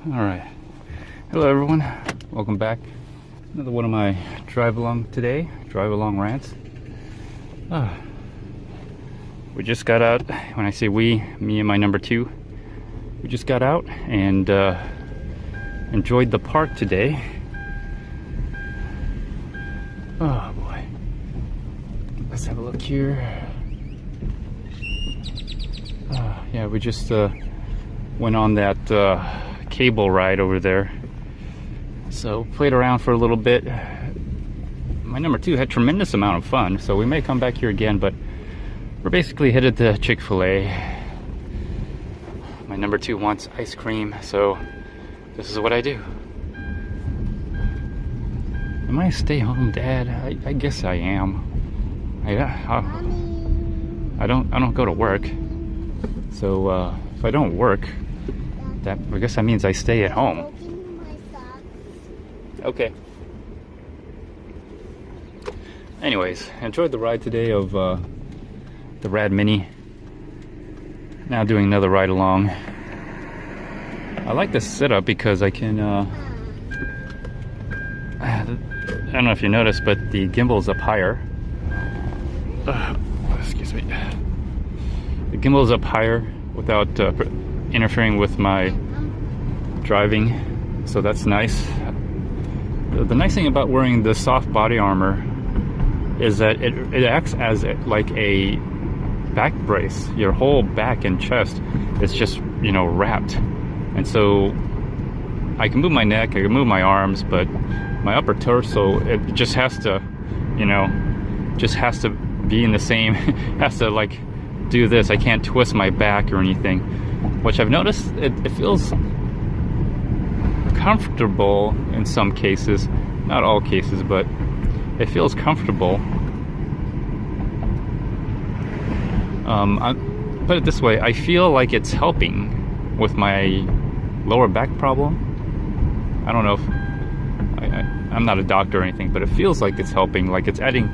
All right. Hello, everyone. Welcome back. Another one of my drive along rants. We just got out. When I say we, me and my number two, we just got out and enjoyed the park today. Oh boy. Let's have a look here. Yeah, we just went on that cable ride over there. So played around for a little bit. My number two had tremendous amount of fun, so we may come back here again, but we're basically headed to Chick-fil-A. My number two wants ice cream, so this is what I do. Am I a stay-home dad? I guess I am. I don't go to work, so if I don't work, I guess that means I stay at home. Okay. Anyways, enjoyed the ride today of the Rad Mini. Now doing another ride along. I like this setup because I can I don't know if you noticed, but the gimbal's up higher. Excuse me. The gimbal's up higher without interfering with my driving, so that's nice. The nice thing about wearing the soft body armor is that it acts as like a back brace. Your whole back and chest is just, wrapped, and so I can move my neck, I can move my arms, but my upper torso, it just has to, be in the same, has to like do this. I can't twist my back or anything, which I've noticed it feels comfortable in some cases, not all cases, but it feels comfortable. I put it this way, I feel like it's helping with my lower back problem. I don't know if I'm not a doctor or anything, but it feels like it's helping, like it's adding,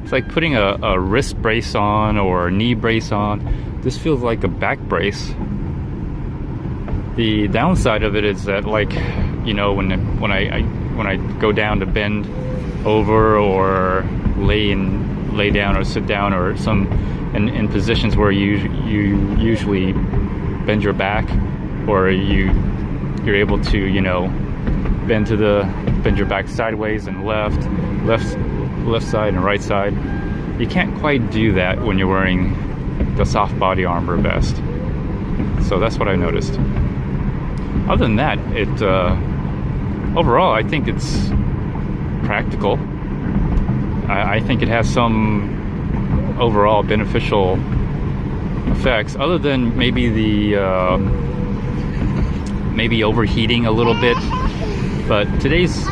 it's like putting a wrist brace on or a knee brace on. This feels like a back brace. The downside of it is that, like, when I go down to bend over or lay down or sit down or in positions where you usually bend your back, or you're able to bend your back sideways and left side and right side. You can't quite do that when you're wearing the soft body armor vest. So that's what I noticed. Other than that, overall I think it's practical. I think it has some overall beneficial effects, other than maybe maybe overheating a little bit. But today's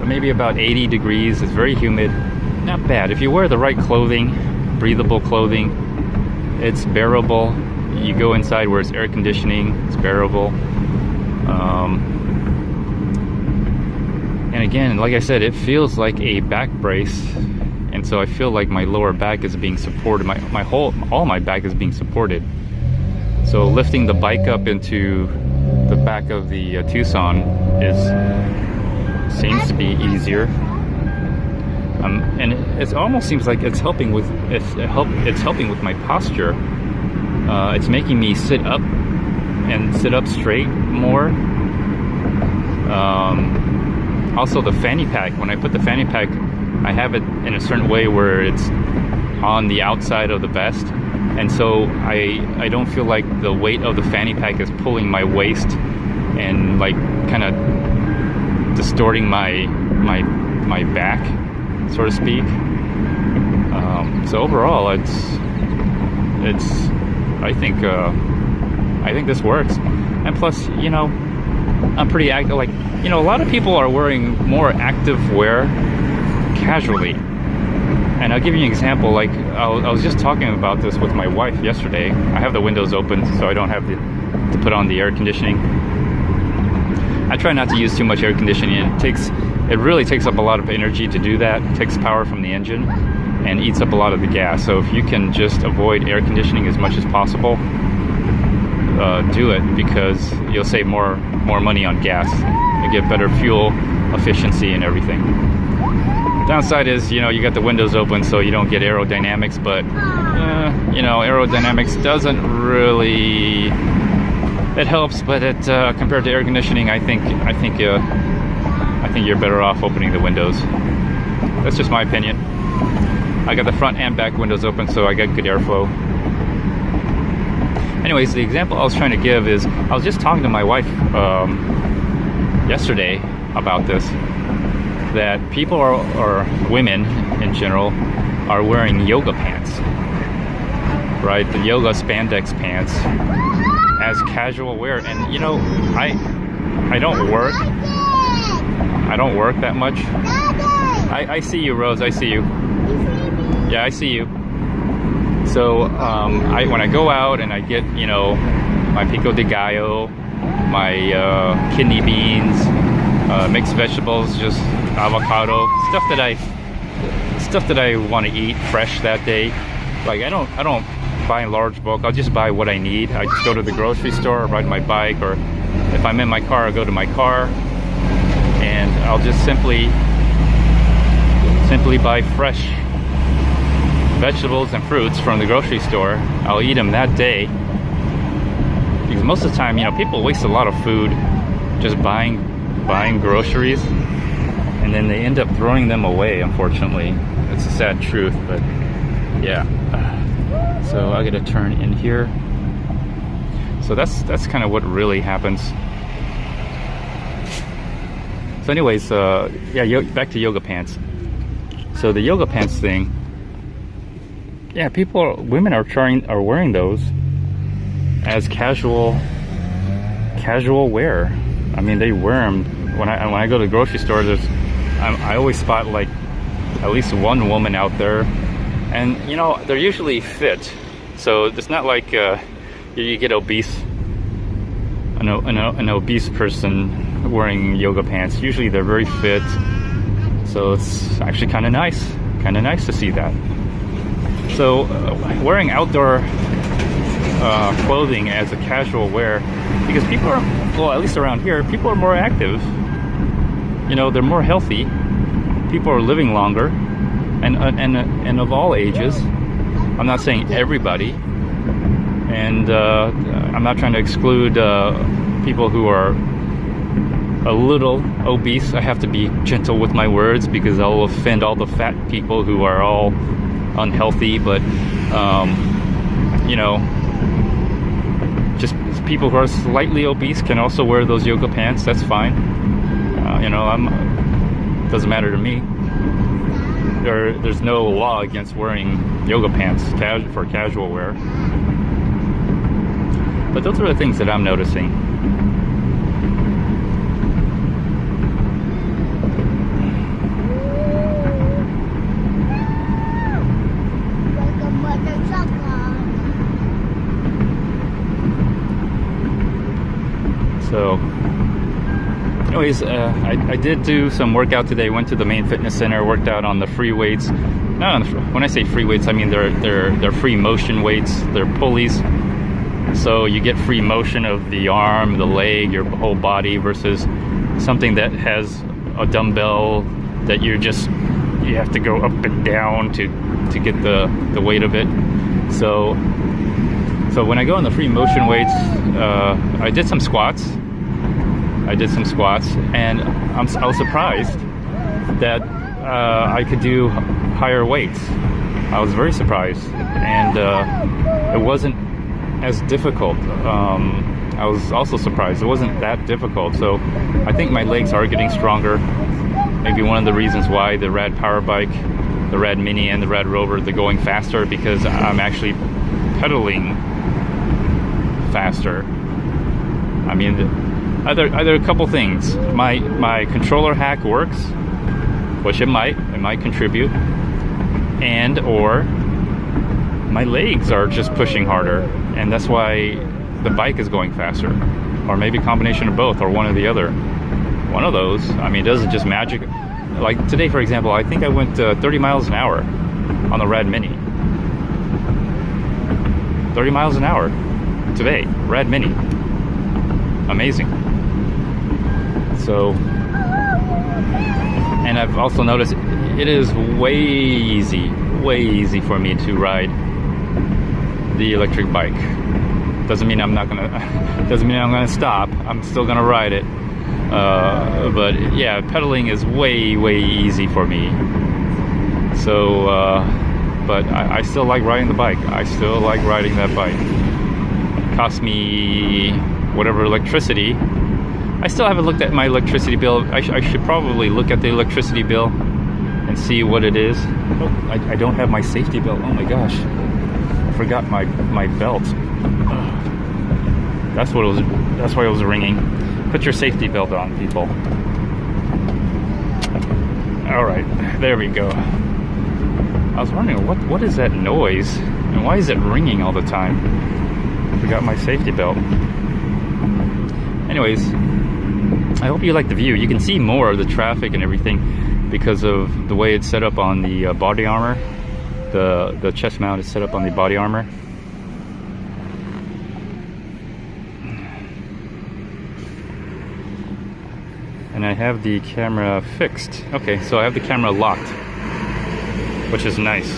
maybe about 80 degrees. It's very humid. Not bad. If you wear the right clothing, breathable clothing, it's bearable. You go inside where it's air conditioning, it's bearable. And again, like I said, it feels like a back brace, and so I feel like my lower back is being supported. All my back is being supported. So lifting the bike up into the back of the Tucson seems to be easier. And it almost seems like it's helping with my posture. It's making me sit up straight more. Also the fanny pack, when I put the fanny pack, I have it in a certain way where it's on the outside of the vest, and so I don't feel like the weight of the fanny pack is pulling my waist and like kind of distorting my back, so to speak. So overall, I think this works. And plus, I'm pretty active. Like, a lot of people are wearing more active wear casually. And I'll give you an example. Like, I was just talking about this with my wife yesterday. I have the windows open, so I don't have to put on the air conditioning. I try not to use too much air conditioning. It really takes up a lot of energy to do that. It takes power from the engine and eats up a lot of the gas. So if you can just avoid air conditioning as much as possible, do it, because you'll save more money on gas. You get better fuel efficiency and everything. Downside is, you know, you got the windows open so you don't get aerodynamics, but you know, aerodynamics doesn't really, it helps, but it compared to air conditioning, I think you're better off opening the windows. That's just my opinion. I got the front and back windows open, so I got good airflow. Anyways, the example I was trying to give is, I was just talking to my wife yesterday about this, that people or women in general are wearing yoga pants, right? The yoga spandex pants as casual wear. And you know, I don't work that much. I see you, Rose, I see you. Yeah, I see you. So when I go out and I get, you know, my pico de gallo, my kidney beans, mixed vegetables, just avocado, stuff that I want to eat fresh that day. Like I don't buy in large bulk. I'll just buy what I need. I just go to the grocery store, or ride my bike, or if I'm in my car, I'll go to my car, and I'll just simply buy fresh vegetables and fruits from the grocery store. I'll eat them that day, because most of the time, you know, people waste a lot of food just buying groceries, and then they end up throwing them away, unfortunately. It's a sad truth, but yeah. So I gotta turn in here. So that's kind of what really happens. So anyways, yeah, back to yoga pants. So the yoga pants thing, yeah, women are wearing those as casual wear. I mean, they wear them when I go to the grocery store. I always spot like at least one woman out there, and you know, they're usually fit. So it's not like you get an obese person wearing yoga pants. Usually they're very fit. So it's actually kind of nice to see that. So wearing outdoor clothing as a casual wear, because people are, well, at least around here, people are more active. You know, they're more healthy. People are living longer, and of all ages. I'm not saying everybody, and I'm not trying to exclude people who are a little obese. I have to be gentle with my words, because I'll offend all the fat people who are all unhealthy. But you know, just people who are slightly obese can also wear those yoga pants. That's fine. You know, doesn't matter to me. There's no law against wearing yoga pants for casual wear. But those are the things that I'm noticing. So anyways, I did do some workout today. Went to the main fitness center, worked out on the free weights. When I say free weights, I mean they're free motion weights. They're pulleys, so you get free motion of the arm, the leg, your whole body, versus something that has a dumbbell that you have to go up and down to get the weight of it. So when I go on the free motion weights, I did some squats, and I was surprised that I could do higher weights. I was very surprised, and it wasn't as difficult. I was also surprised it wasn't that difficult. So I think my legs are getting stronger. Maybe one of the reasons why the Rad Power Bike, the Rad Mini, and the Rad Rover, they're going faster, because I'm actually pedaling faster. I mean, either a couple things. My controller hack works, which it might contribute, and or my legs are just pushing harder, and that's why the bike is going faster, or maybe a combination of both, or one or the other. One of those. I mean, it doesn't just magic. Like today, for example, I think I went 30 miles an hour on the Rad Mini. 30 miles an hour Active 8, Rad Mini. Amazing. So, and I've also noticed it is way easy for me to ride the electric bike. Doesn't mean I'm gonna stop. I'm still gonna ride it. But yeah, pedaling is way easy for me. So, but I still like riding the bike. I still like riding that bike. It cost me whatever electricity. I still haven't looked at my electricity bill. I should probably look at the electricity bill and see what it is. Oh, I don't have my safety belt. Oh my gosh, I forgot my belt. That's what it was. That's why it was ringing. Put your safety belt on, people. All right, there we go. I was wondering what is that noise and why is it ringing all the time? I forgot my safety belt. Anyways, I hope you like the view. You can see more of the traffic and everything because of the way it's set up on the body armor. The chest mount is set up on the body armor. And I have the camera fixed. Okay, so I have the camera locked, which is nice.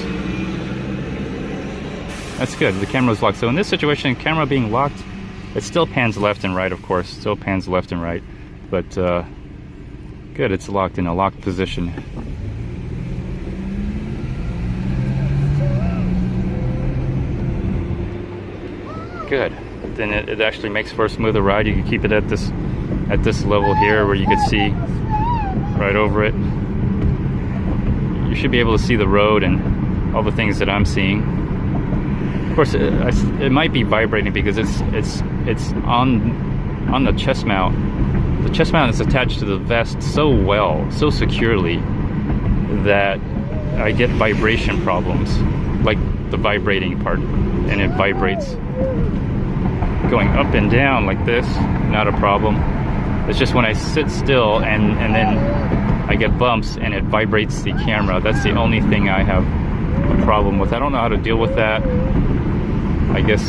That's good, the camera's locked. So in this situation, camera being locked, it still pans left and right, of course. Still pans left and right. But good, it's locked in a locked position. Good. Then it actually makes for a smoother ride. You can keep it at this level here where you can see right over it. You should be able to see the road and all the things that I'm seeing. Of course, it might be vibrating because it's on the chest mount. The chest mount is attached to the vest so well, so securely, that I get vibration problems, like the vibrating part, and it vibrates. Going up and down like this, not a problem. It's just when I sit still and then I get bumps and it vibrates the camera. That's the only thing I have a problem with. I don't know how to deal with that. I guess,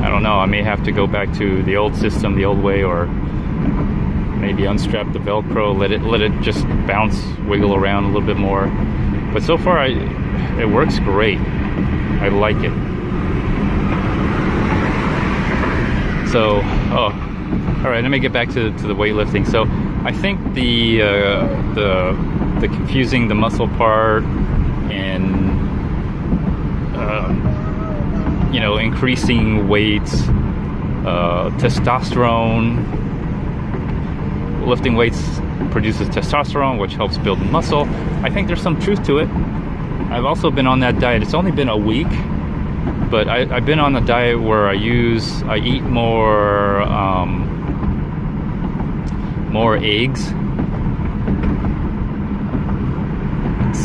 I don't know, I may have to go back to the old system, the old way, or maybe unstrap the Velcro, let it just bounce, wiggle around a little bit more. But so far, it works great. I like it. So, all right, let me get back to the weightlifting. So I think the confusing the muscle part and you know, increasing weights, testosterone. Lifting weights produces testosterone, which helps build muscle. I think there's some truth to it. I've also been on that diet. It's only been a week, but I've been on a diet where I eat more eggs,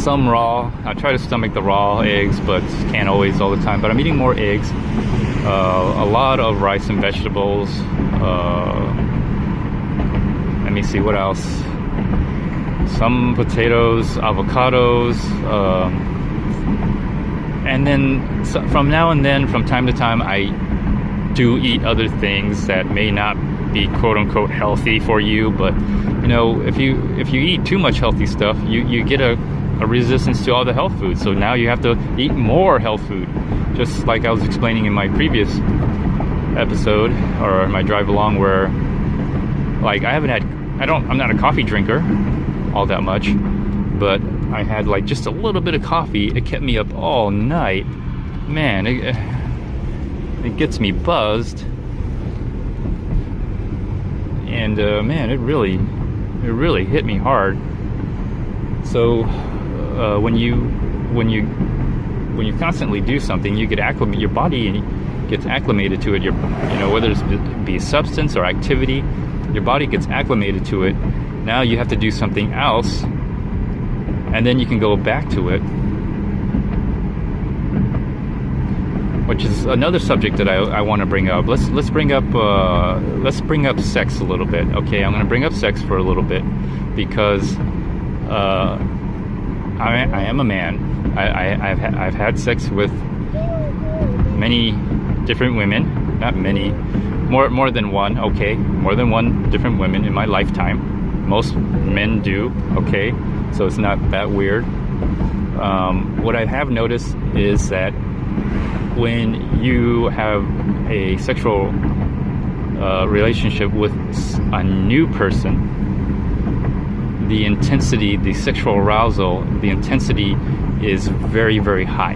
some raw. I try to stomach the raw eggs, but can't always all the time. But I'm eating more eggs, a lot of rice and vegetables. Let me see what else. Some potatoes, avocados, and then from now and then, from time to time, I do eat other things that may not be quote-unquote healthy for you. But you know, if you eat too much healthy stuff, you get a resistance to all the health foods. So now you have to eat more health food, just like I was explaining in my previous episode or my drive along, where like I'm not a coffee drinker all that much, but I had like just a little bit of coffee. It kept me up all night. Man, it gets me buzzed, and man, it really hit me hard. So when you constantly do something, you get acclimated. Your body gets acclimated to it. You know, whether it be substance or activity, your body gets acclimated to it. Now you have to do something else, and then you can go back to it, which is another subject that I want to bring up. Let's bring up sex a little bit. Okay, I'm going to bring up sex for a little bit because I am a man. I've had sex with many different women. not many, more than one. Okay, more than one different women in my lifetime. Most men do. Okay, so it's not that weird. What I have noticed is that when you have a sexual relationship with a new person, the intensity, the sexual arousal, the intensity is very, very high.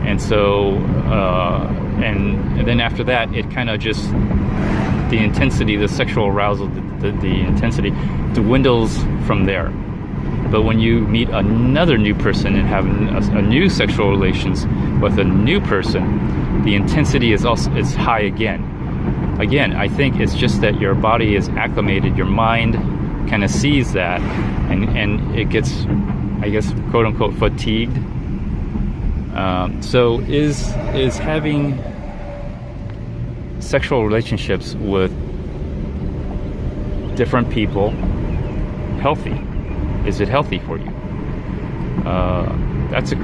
And so, and then after that, it kind of just, the intensity, the sexual arousal, the intensity dwindles from there. But when you meet another new person and have a new sexual relations with a new person, the intensity is high again. Again, I think it's just that your body is acclimated, your mind kind of sees that, and it gets, I guess, quote unquote, fatigued. So is having sexual relationships with different people healthy? Is it healthy for you? That's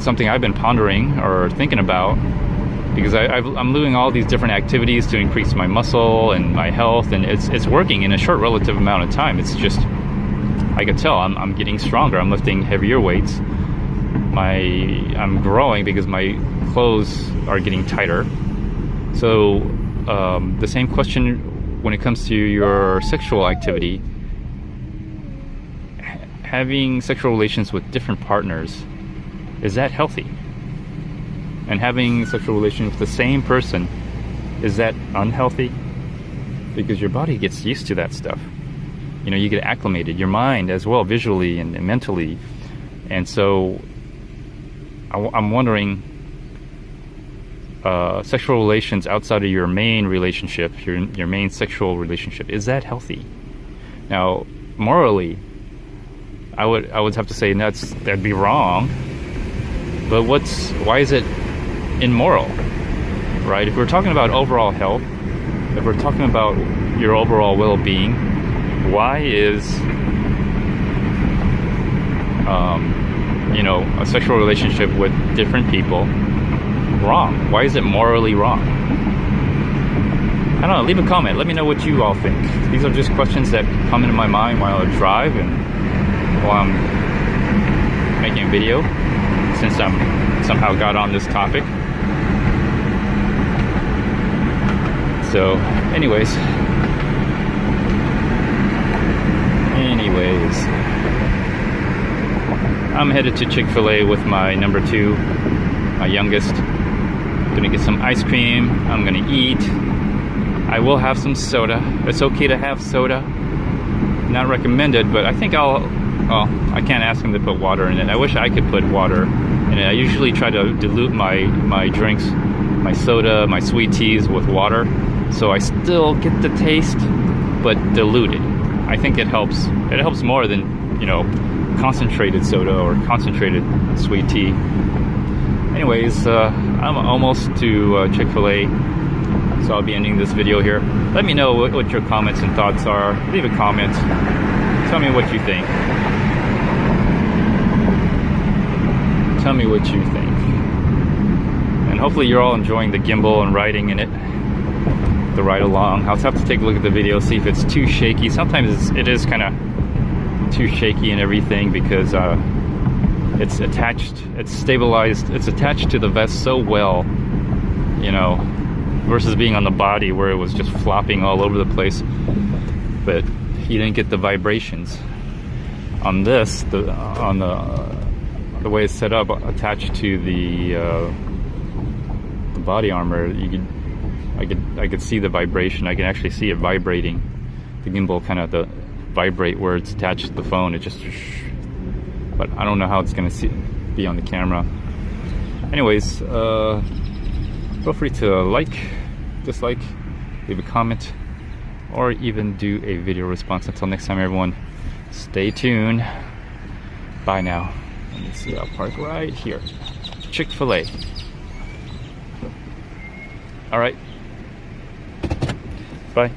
something I've been pondering or thinking about, because I'm doing all these different activities to increase my muscle and my health, and it's working in a short relative amount of time. It's just, I can tell I'm getting stronger. I'm lifting heavier weights. I'm growing because my clothes are getting tighter. So the same question when it comes to your sexual activity. Having sexual relations with different partners, is that healthy? And having sexual relations with the same person, is that unhealthy? Because your body gets used to that stuff. You know, you get acclimated, your mind as well, visually and mentally. And so I'm wondering, sexual relations outside of your main relationship, your main sexual relationship, is that healthy? Now, morally, I would have to say that'd be wrong. But why is it immoral, right? If we're talking about overall health, if we're talking about your overall well-being, why is a sexual relationship with different people wrong? Why is it morally wrong? I don't know. Leave a comment. Let me know what you all think. These are just questions that come into my mind while I drive and while I'm making a video, since I'm somehow got on this topic. So, anyways, I'm headed to Chick-fil-A with my number 2, my youngest. Gonna get some ice cream. I'm gonna eat. I will have some soda. It's okay to have soda. Not recommended, but I think I can't ask him to put water in it. I wish I could put water in it. I usually try to dilute my drinks, my soda, my sweet teas with water, so I still get the taste, but diluted. I think it helps. It helps more than, concentrated soda or concentrated sweet tea. Anyways, I'm almost to Chick-fil-A, so I'll be ending this video here. Let me know what your comments and thoughts are. Leave a comment. Tell me what you think. Tell me what you think. And hopefully you're all enjoying the gimbal and riding in it, the ride along. I'll have to take a look at the video, see if it's too shaky. Sometimes it is kind of too shaky and everything, because it's attached, it's stabilized, it's attached to the vest so well, versus being on the body where it was just flopping all over the place. But you didn't get the vibrations. On this, the way it's set up, attached to the body armor, I could see the vibration. I can actually see it vibrating. The gimbal kind of vibrate where it's attached to the phone. It just, but I don't know how it's gonna be on the camera. Anyways, feel free to like, dislike, leave a comment, or even do a video response. Until next time, everyone, stay tuned. Bye now. Let me see, I'll park right here. Chick-fil-A. All right. Bye.